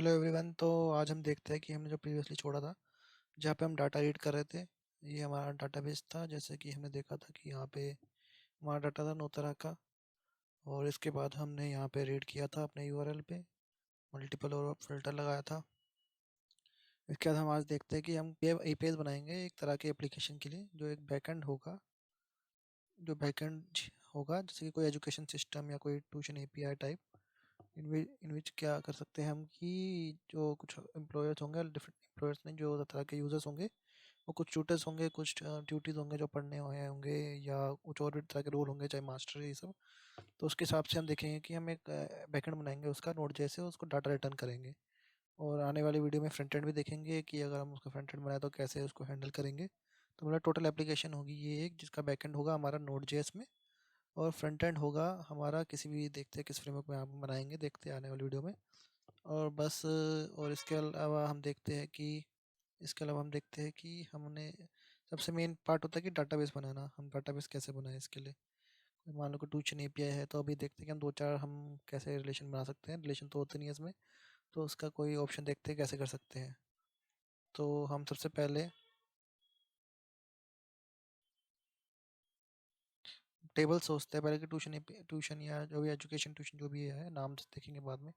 Hello everyone. तो आज हम देखते हैं कि हमने जो प्रीवियसली छोड़ा था, जहाँ पे हम डाटा रीड कर रहे थे। ये हमारा डाटाबेस था। जैसे कि हमने देखा था कि यहाँ पे हमारा डाटा था 9 तरह का। और इसके बाद हमने यहाँ पे रीड किया था अपने यूआरएल पे, मल्टीपल और फिल्टर लगाया था। इसके बाद हम आज देखते हैं कि हम एपीआई बनाएंगे एक तरह के एप्लीकेशन के लिए, जो एक बैकएंड होगा। जो बैकएंड होगा जैसे कि कोई एजुकेशन सिस्टम या कोई ट्यूशन एपीआई टाइप, इन विच क्या कर सकते हैं हम कि जो कुछ एम्प्लॉयर्स होंगे, डिफरेंट एम्प्लॉयर्स नहीं, जो तरह के यूजर्स होंगे, वो कुछ ट्यूटर्स होंगे, कुछ ड्यूटीज होंगे जो पढ़ने आए होंगे, या कुछ और भी तरह के रोल होंगे, चाहे मास्टर ये सब। तो उसके हिसाब से हम देखेंगे कि हम एक बैकएंड बनाएंगे उसका, नोड जैसे उसको डाटा रिटर्न करेंगे। और आने वाली वीडियो में फ्रंट एंड भी देखेंगे कि अगर हम उसका फ्रंट एंड बनाए तो कैसे उसको हैंडल करेंगे। तो मतलब टोटल एप्लीकेशन होगी ये एक, जिसका बैकएंड होगा हमारा नोड जेएस में, और फ्रंट एंड होगा हमारा किसी भी, देखते हैं किस फ्रेमवर्क में हम बनाएंगे, देखते हैं आने वाली वीडियो में। और बस और इसके अलावा हम देखते हैं कि हमने सबसे मेन पार्ट होता है कि डाटाबेस बनाना। हम डाटाबेस कैसे बनाएं इसके लिए, कोई मान लो कि ट्यूशन एपीआई है, तो अभी देखते हैं कि हम दो चार हम कैसे रिलेशन बना सकते हैं। रिलेशन तो होते नहीं है इसमें, तो उसका कोई ऑप्शन देखते हैं कैसे कर सकते हैं। तो हम सबसे पहले टेबल सोचते हैं पहले कि ट्यूशन या जो भी एजुकेशन ट्यूशन जो भी है, नाम से देखेंगे बाद में।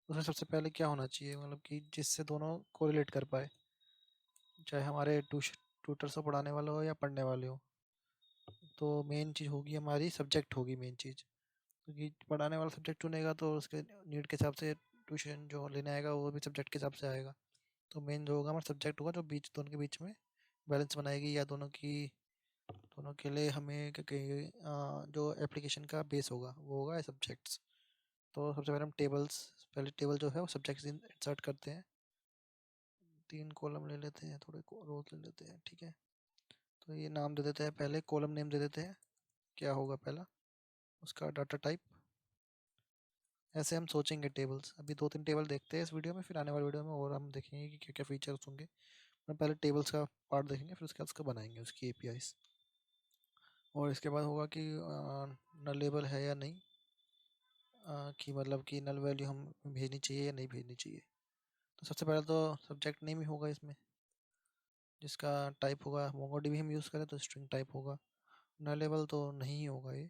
उसमें सबसे पहले क्या होना चाहिए, मतलब कि जिससे दोनों कोरिलेट कर पाए, चाहे हमारे ट्यूटर्स को पढ़ाने वाले हो या पढ़ने वाले हो। तो मेन चीज़ होगी हमारी सब्जेक्ट होगी मेन चीज़, क्योंकि पढ़ाने वाला सब्जेक्ट चुनेगा तो उसके नीड के हिसाब से ट्यूशन जो लेने आएगा वो भी सब्जेक्ट के हिसाब से आएगा। तो मेन जो होगा हमारा सब्जेक्ट होगा, जो बीच दोनों के बीच में बैलेंस बनाएगी, या दोनों के लिए हमें जो एप्लीकेशन का बेस होगा वो होगा सब्जेक्ट्स। तो सबसे पहले हम पहले टेबल जो है वो सब्जेक्ट्स इंसर्ट करते हैं। 3 कॉलम ले लेते हैं, थोड़े रोज ले लेते हैं, ठीक है। तो ये नाम दे देते हैं, पहले कॉलम नेम दे देते हैं। क्या होगा पहला, उसका डाटा टाइप। ऐसे हम सोचेंगे टेबल्स। अभी 2-3 टेबल देखते हैं इस वीडियो में, फिर आने वाली वीडियो में और हम देखेंगे कि क्या क्या फीचर्स होंगे। हम पहले टेबल्स का पार्ट देखेंगे, फिर उसके बाद उसका बनाएंगे उसकी एपीआईज। और इसके बाद होगा कि नलेबल है या नहीं, कि मतलब कि नल वैल्यू हम भेजनी चाहिए या नहीं भेजनी चाहिए। तो सबसे पहले तो सब्जेक्ट नेम ही होगा इसमें, जिसका टाइप होगा मोंगोडीबी हम यूज़ करें तो स्ट्रिंग टाइप होगा। नलेबल तो नहीं होगा ये।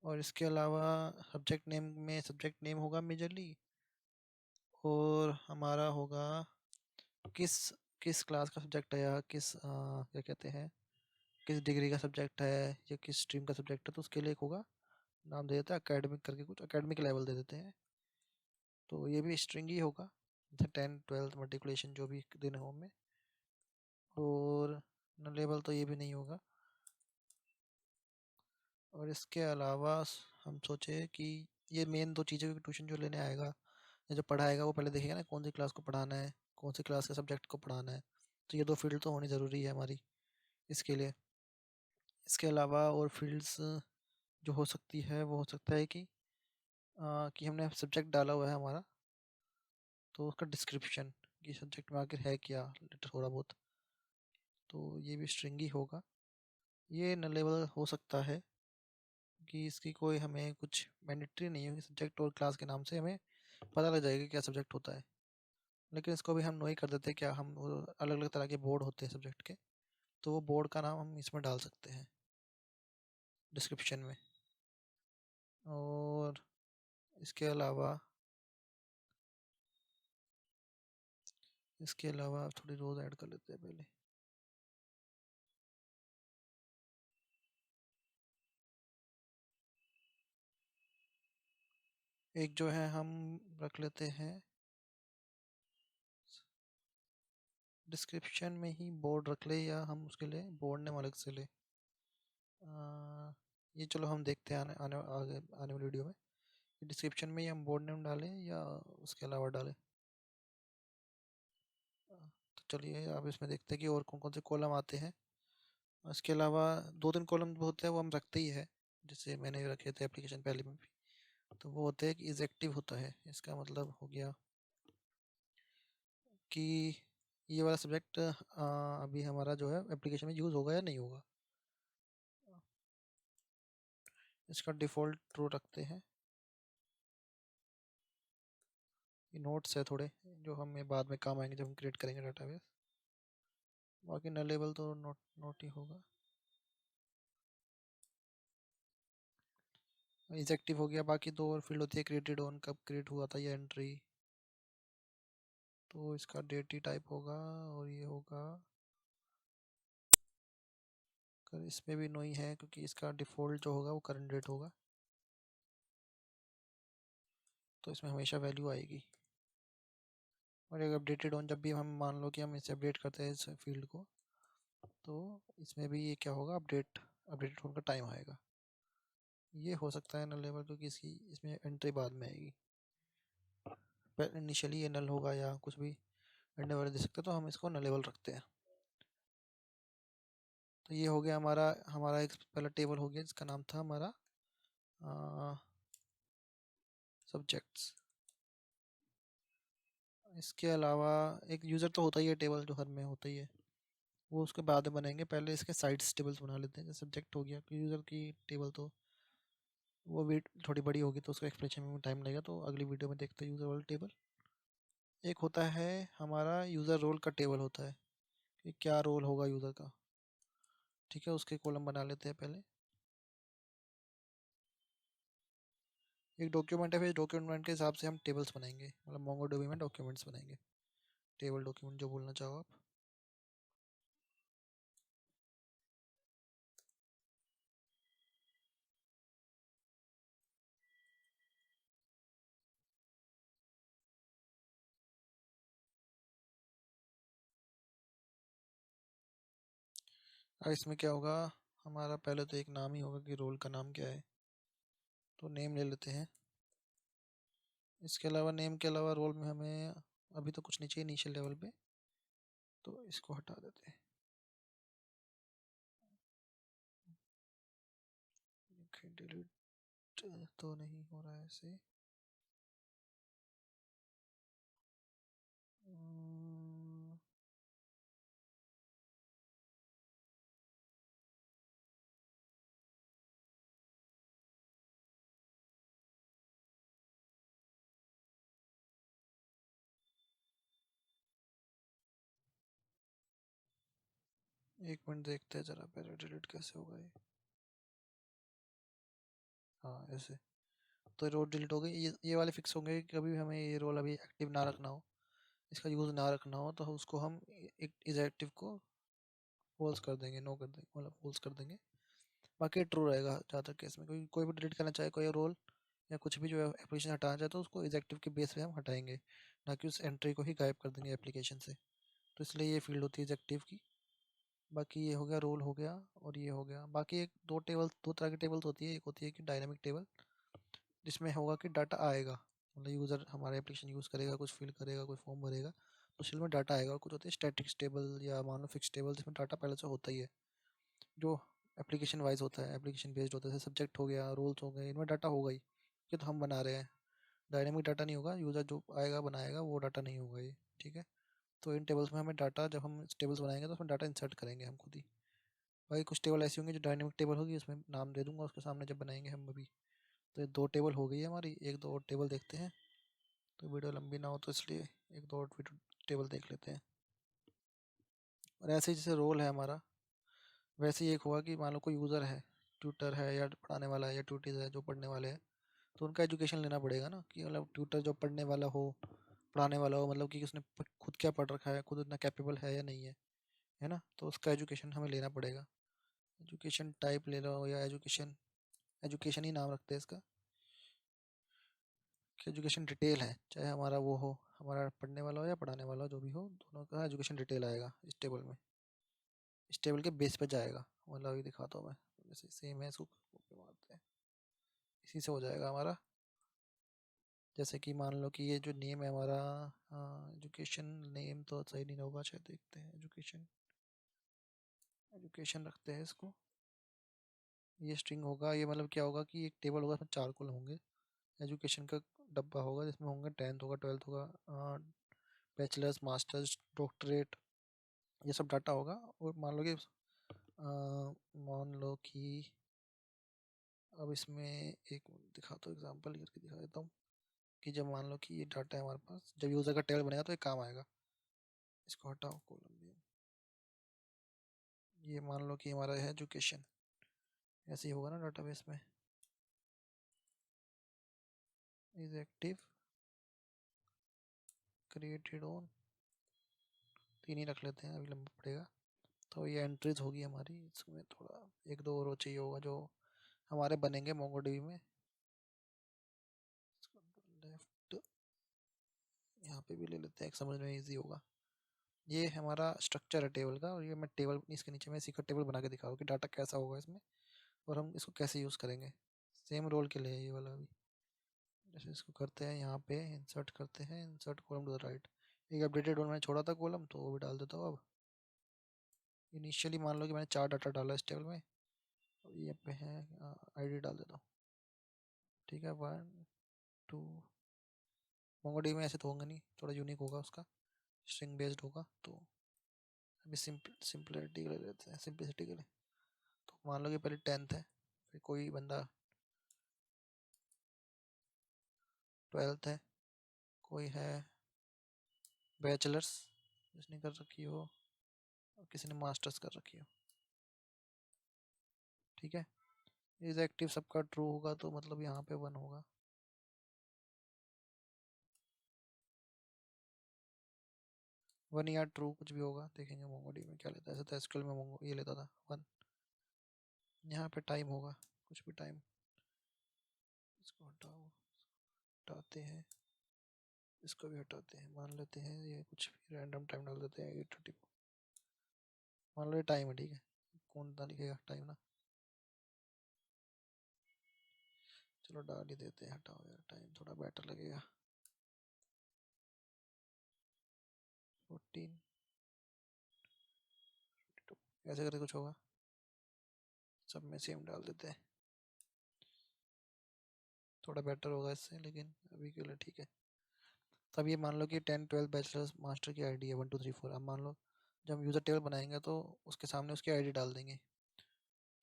और इसके अलावा सब्जेक्ट नेम होगा मेजरली, और हमारा होगा किस किस क्लास का सब्जेक्ट है, या क्या कहते हैं, किस डिग्री का सब्जेक्ट है, या किस स्ट्रीम का सब्जेक्ट है। तो उसके लिए एक होगा, नाम दे देते हैं एकेडमिक करके, कुछ एकेडमिक लेवल दे देते हैं। तो ये भी स्ट्रिंग ही होगा, जैसे 10 12 मल्टीप्लिकेशन जो भी दिन हो में। और लेवल तो ये भी नहीं होगा। और इसके अलावा हम सोचे कि ये मेन दो चीज़ें, ट्यूशन जो लेने आएगा या जो पढ़ाएगा वो पहले देखेगा ना कौन सी क्लास को पढ़ाना है, कौन सी क्लास के सब्जेक्ट को पढ़ाना है। तो ये दो फील्ड तो होनी ज़रूरी है हमारी इसके लिए। इसके अलावा और फील्ड्स जो हो सकती है, वो हो सकता है कि हमने सब्जेक्ट डाला हुआ है हमारा, तो उसका डिस्क्रिप्शन, कि सब्जेक्ट में आखिर है क्या, थोड़ा बहुत। तो ये भी स्ट्रिंग ही होगा। ये नलेबल हो सकता है कि इसकी कोई हमें कुछ मैंडेटरी नहीं है, सब्जेक्ट और क्लास के नाम से हमें पता लग जाएगा क्या सब्जेक्ट होता है। लेकिन इसको भी हम नो ही कर देते हैं, क्या हम अलग अलग तरह के बोर्ड होते हैं सब्जेक्ट के, तो वो बोर्ड का नाम हम इसमें डाल सकते हैं डिस्क्रिप्शन में। और इसके अलावा थोड़ी रोज ऐड कर लेते हैं पहले। एक जो है हम रख लेते हैं डिस्क्रिप्शन में ही बोर्ड रख ले, या हम उसके लिए बोर्ड नेम अलग से ले। ये चलो हम देखते हैं आने वाली वीडियो में, डिस्क्रिप्शन में ही हम बोर्ड नेम डालें या उसके अलावा डालें। तो चलिए अब इसमें देखते हैं कि और कौन कौन से कॉलम आते हैं। इसके अलावा 2-3 कॉलम होते हैं वो हम रखते ही है, जैसे मैंने रखे थे एप्लीकेशन पहले में भी। तो वो होते हैं कि इज एक्टिव होता है, इसका मतलब हो गया कि ये वाला सब्जेक्ट अभी हमारा जो है एप्लीकेशन में यूज़ होगा या नहीं होगा। इसका डिफ़ॉल्ट ट्रू रखते हैं। ये नोट्स है थोड़े जो हमें बाद में काम आएंगे जब हम क्रिएट करेंगे डाटाबेस। बाकी नलेबल तो नोट नोट ही होगा। इज एक्टिव हो गया। बाकी दो और फील्ड होती है, क्रिएटेड ऑन, कब क्रिएट हुआ था ये एंट्री, तो इसका डेट ही टाइप होगा। और ये होगा, इसमें भी नो ही है क्योंकि इसका डिफ़ॉल्ट जो होगा वो करंट डेट होगा, तो इसमें हमेशा वैल्यू आएगी। और एक अपडेटेड ऑन, जब भी हम मान लो कि हम इसे अपडेट करते हैं इस फील्ड को, तो इसमें भी ये क्या होगा, अपडेटेड ऑन का टाइम आएगा। ये हो सकता है नल लेवल क्योंकि इसकी इसमें एंट्री बाद में आएगी। इनिशियली ये नल होगा या कुछ भी एंड वाले दे सकते हैं, तो हम इसको नल लेवल रखते हैं। तो ये हो गया हमारा हमारा एक पहला टेबल हो गया जिसका नाम था हमारा सब्जेक्ट्स। इसके अलावा एक यूज़र तो होता ही है, टेबल जो हर में होता ही है, वो उसके बाद में बनाएंगे। पहले इसके साइड्स टेबल्स बना लेते हैं। जैसे सब्जेक्ट हो गया, यूज़र की टेबल तो वो भी थोड़ी बड़ी होगी तो उसका एक्सप्लेनेशन में टाइम लगेगा, तो अगली वीडियो में देखते हैं यूज़र वाला टेबल। एक होता है हमारा यूज़र रोल का टेबल होता है कि क्या रोल होगा यूज़र का। ठीक है, उसके कॉलम बना लेते हैं पहले। एक डॉक्यूमेंट है, फिर डॉक्यूमेंट के हिसाब से हम टेबल्स बनाएंगे, मतलब मोंगोडीबी में डॉक्यूमेंट्स बनाएंगे, टेबल डॉक्यूमेंट जो बोलना चाहो आप। अब इसमें क्या होगा, हमारा पहले तो एक नाम ही होगा कि रोल का नाम क्या है, तो नेम ले लेते हैं। इसके अलावा नेम के अलावा रोल में हमें अभी तो कुछ नहीं चाहिए इनिशियल लेवल पे, तो इसको हटा देते हैं। डिलीट तो नहीं हो रहा है ऐसे। अम्म, एक मिनट देखते हैं जरा पहले डिलीट कैसे होगा ये। हाँ ऐसे, तो रोल डिलीट हो गई। ये वाले फिक्स होंगे कि कभी भी हमें ये रोल अभी एक्टिव ना रखना हो, इसका यूज़ ना रखना हो, तो उसको हम एक इज एक्टिव को फॉल्स कर देंगे, नो कर देंगे, मतलब फॉल्स कर देंगे। बाकी ट्रू रहेगा ज़्यादातर केस में, कोई कोई भी डिलीट करना चाहे कोई रोल या कुछ भी जो एप्लीकेशन हटाना चाहे तो उसको इज एक्टिव के बेस पे हम हटाएंगे, ना कि उस एंट्री को ही गायब कर देंगे एप्लीकेशन से। तो इसलिए ये फील्ड होती है इज एक्टिव की। बाकी ये हो गया रोल हो गया, और ये हो गया। बाकी एक दो तरह की टेबल्स होती है। एक होती है कि डायनामिक टेबल, जिसमें होगा कि डाटा आएगा, मतलब यूज़र हमारा एप्लीकेशन यूज़ करेगा, कुछ फिल करेगा, कोई फॉर्म भरेगा, तो उसमें में डाटा आएगा। और कुछ होती है स्टैटिक टेबल या मान लो फिक्स टेबल, जिसमें डाटा पहले से होता ही है, जो एप्लीकेशन वाइज होता है, एप्लीकेशन बेस्ड होता है। जैसे सब्जेक्ट हो गया, रोल्स हो गए, इनमें डाटा होगा ही, ये तो हम बना रहे हैं। डायनामिक डाटा नहीं होगा, यूज़र जो आएगा बनाएगा वो डाटा नहीं होगा ये। ठीक है, तो इन टेबल्स में हमें डाटा, जब हम टेबल्स बनाएंगे तो उसमें डाटा इंसर्ट करेंगे हम खुद ही। भाई कुछ टेबल ऐसी होंगी जो डायनेमिक टेबल होगी, उसमें नाम दे दूंगा उसके सामने जब बनाएंगे हम अभी। तो ये दो टेबल हो गई है हमारी। एक दो और टेबल देखते हैं, तो वीडियो लंबी ना हो तो इसलिए एक दो और टेबल देख लेते हैं। और ऐसे ही जैसे रोल है हमारा, वैसे ही एक हुआ कि मान लो कोई यूज़र है, ट्यूटर है या पढ़ाने वाला है, या ट्यूटीज है जो पढ़ने वाले हैं, तो उनका एजुकेशन लेना पड़ेगा ना, कि मतलब ट्यूटर जो पढ़ने वाला हो, पढ़ाने वाला हो, मतलब कि उसने खुद क्या पढ़ रखा है, खुद इतना कैपेबल है या नहीं है, है ना, तो उसका एजुकेशन हमें लेना पड़ेगा। एजुकेशन टाइप ले लो, या एजुकेशन, एजुकेशन ही नाम रखते हैं इसका, कि एजुकेशन डिटेल है, चाहे हमारा वो हो, हमारा पढ़ने वाला हो या पढ़ाने वाला हो, जो भी हो, दोनों का एजुकेशन डिटेल आएगा इस टेबल में। इस टेबल के बेस पे जाएगा, मतलब अभी दिखाता हूँ मैं। जैसे सेम है, इसको कॉपी मारते हैं, इसी से हो जाएगा हमारा। जैसे कि मान लो कि ये जो नेम है हमारा, एजुकेशन नेम तो सही नहीं होगा शायद, देखते हैं। एजुकेशन, एजुकेशन रखते हैं इसको। ये स्ट्रिंग होगा, ये मतलब क्या होगा कि एक टेबल होगा, उसमें चार कॉलम होंगे। एजुकेशन का डब्बा होगा जिसमें होंगे 10th होगा, 12th होगा, बैचलर्स, मास्टर्स, डॉक्टरेट, ये सब डाटा होगा। और मान लो कि अब इसमें एक दिखाता हूँ, एग्जांपल करके दिखा देता हूँ कि जब मान लो कि ये डाटा है हमारे पास, जब यूज़र का टेबल बनेगा तो ये काम आएगा। इसको हटाओ कॉलम भी। ये मान लो कि हमारा है एजुकेशन, ऐसे ही होगा ना डाटाबेस में। इज एक्टिव, क्रिएटेड ऑन, तीन ही रख लेते हैं, अभी लंबा पड़ेगा। तो ये एंट्रीज होगी हमारी, इसमें थोड़ा एक दो और चाहिए होगा जो हमारे बनेंगे मोंगोडीबी में। लेफ्ट यहाँ पे भी ले लेते हैं, एक समझ में इजी होगा। ये हमारा स्ट्रक्चर है टेबल का, और ये मैं टेबल, इसके नीचे मैं इसी का टेबल बना के दिखाऊँ कि डाटा कैसा होगा इसमें और हम इसको कैसे यूज़ करेंगे। सेम रोल के लिए है ये वाला भी। जैसे इसको करते हैं, यहाँ पे इंसर्ट करते हैं, insert column to the right. एक अपडेटेड वन मैंने छोड़ा था कॉलम, तो वो भी डाल देता हूँ अब। इनिशियली मान लो कि मैंने 4 डाटा डाला इस टेबल में, ये पे है, आईडी डाल देता हूँ। ठीक है, 1 2। मोंगोडीबी में ऐसे तो होंगे नहीं, थोड़ा यूनिक होगा उसका, स्ट्रिंग बेस्ड होगा। तो अभी सिंपलिसिटी के लिए लेते हैं, सिंपलिसिटी के लिए। तो मान लो कि पहले 10th है, फिर कोई बंदा 12th है, कोई है बैचलर्स जिसने कर रखी हो, और किसी ने मास्टर्स कर रखी हो। ठीक है, इज एक्टिव सबका ट्रू होगा तो मतलब यहाँ पे 1 होगा। वन या ट्रू कुछ भी होगा, देखेंगे मोंगोडीबी में क्या लेता है। ऐसे तो एसक्यूएल में मोंगो ये लेता था 1। यहाँ पे टाइम होगा, कुछ भी टाइम। इसको हटाओ, हटाते हैं, इसको भी हटाते हैं, मान लेते हैं ये कुछ रैंडम टाइम डाल देते हैं 8:30। मान लो ये टाइम है, ठीक है, कौन सा लिखेगा टाइम ना। चलो डाल ही देते हैं, हटाओ यार, टाइम थोड़ा बेटर लगेगा। 14 ऐसे करके कुछ होगा, सब में सेम डाल देते हैं, थोड़ा बेटर होगा इससे, लेकिन अभी के लिए ठीक है। तब ये मान लो कि 10 12 बैचलर्स मास्टर की आईडी है 1 2 3 4। अब मान लो जब हम यूज़र टेबल बनाएंगे तो उसके सामने उसकी आईडी डाल देंगे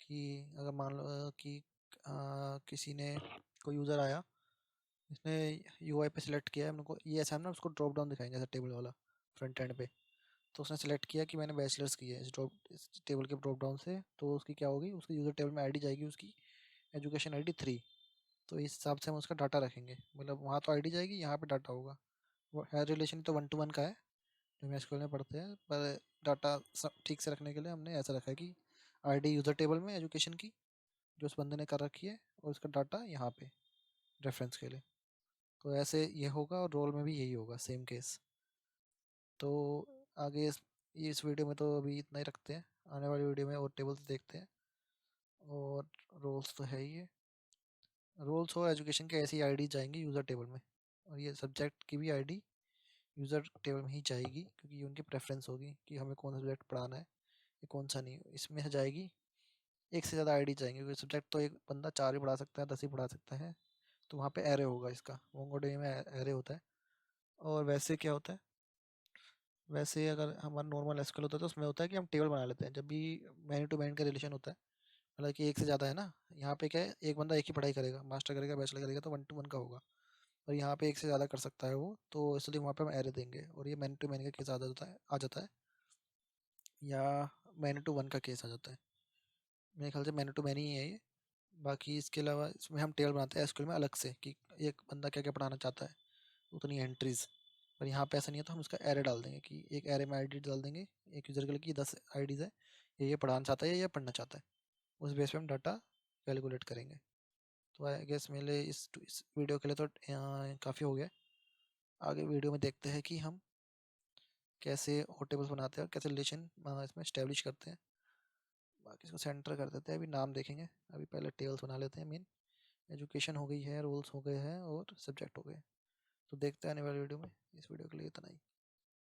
कि अगर मान लो कि किसी ने, कोई यूज़र आया, इसने यूआई पे सिलेक्ट किया है, हमको ये ऐसा हम ना उसको ड्रॉप डाउन दिखाएंगे जैसे टेबल वाला फ्रंट एंड पे। तो उसने सेलेक्ट किया कि मैंने बैचलर्स की है इस टेबल के ड्रॉप डाउन से, तो उसकी क्या होगी, उसकी यूज़र टेबल में आईडी जाएगी उसकी एजुकेशन आईडी 3। तो इस हिसाब से हम उसका डाटा रखेंगे, मतलब वहाँ तो आईडी जाएगी, यहाँ पे डाटा होगा। वो है रिलेशन तो 1 to 1 का है जो हम एसक्यूएल में पढ़ते हैं, पर डाटा ठीक से रखने के लिए हमने ऐसा रखा है कि आईडी यूज़र टेबल में एजुकेशन की जो उस बंदे ने कर रखी है, और उसका डाटा यहाँ पे रेफरेंस के लिए। तो ऐसे ये होगा, और रोल में भी यही होगा, सेम केस। तो आगे इस वीडियो में तो अभी इतना ही रखते हैं, आने वाली वीडियो में और टेबल्स देखते हैं। और रोल्स तो है ही है, रोल्स और एजुकेशन के ऐसी आईडी जाएंगी यूज़र टेबल में, और ये सब्जेक्ट की भी आईडी यूज़र टेबल में ही जाएगी, क्योंकि ये उनकी प्रेफरेंस होगी कि हमें कौन सा सब्जेक्ट पढ़ाना है, ये कौन सा नहीं, इसमें से जाएगी। एक से ज़्यादा आईडी जाएंगे, क्योंकि सब्जेक्ट तो एक बंदा 4 ही पढ़ा सकता है, 10 ही पढ़ा सकता है। तो वहाँ पे एरे होगा इसका, मोंगोडीबी में एरे होता है। और वैसे क्या होता है, वैसे अगर हमारा नॉर्मल एसक्यूएल होता है तो उसमें होता है कि हम टेबल बना लेते हैं जब भी मैन टू मैन का रिलेशन होता है, मतलब कि एक से ज़्यादा है ना। यहाँ पे क्या है, एक बंदा एक ही पढ़ाई करेगा, मास्टर करेगा, बैचलर करेगा, तो 1 to 1 का होगा। और यहाँ पे एक से ज़्यादा कर सकता है वो, तो इसलिए वहाँ पे हम एरे देंगे, और ये मैन टू मैन का केस आ जाता है, या मैन टू वन का केस आ जाता है। मेरे ख्याल से मैन टू मैन ही है ये। बाकी इसके अलावा इसमें हम टेबल बनाते हैं एसक्यूएल में अलग से कि एक बंदा क्या क्या पढ़ाना चाहता है, उतनी एंट्रीज। पर यहाँ पे ऐसा नहीं है, तो हम इसका एरे डाल देंगे कि एक एरे में आईडी डाल देंगे एक यूज़र के लिए कि 10 आईडीज़ है, ये पढ़ाना चाहता है या ये पढ़ना चाहता है। उस बेस पे हम डाटा कैलकुलेट करेंगे। तो आई गेस मेरे इस वीडियो के लिए तो काफ़ी हो गया। आगे वीडियो में देखते हैं कि हम कैसे और टेबल्स बनाते हैं और कैसे रिलेशन इसमें स्टैब्लिश करते हैं। बाकी इसको सेंटर कर देते हैं, अभी नाम देखेंगे। अभी पहले टेबल्स बना लेते हैं। मेन एजुकेशन हो गई है, रोल्स हो गए हैं, और सब्जेक्ट हो गए। तो देखते हैं आने वाली वीडियो में। इस वीडियो के लिए इतना ही।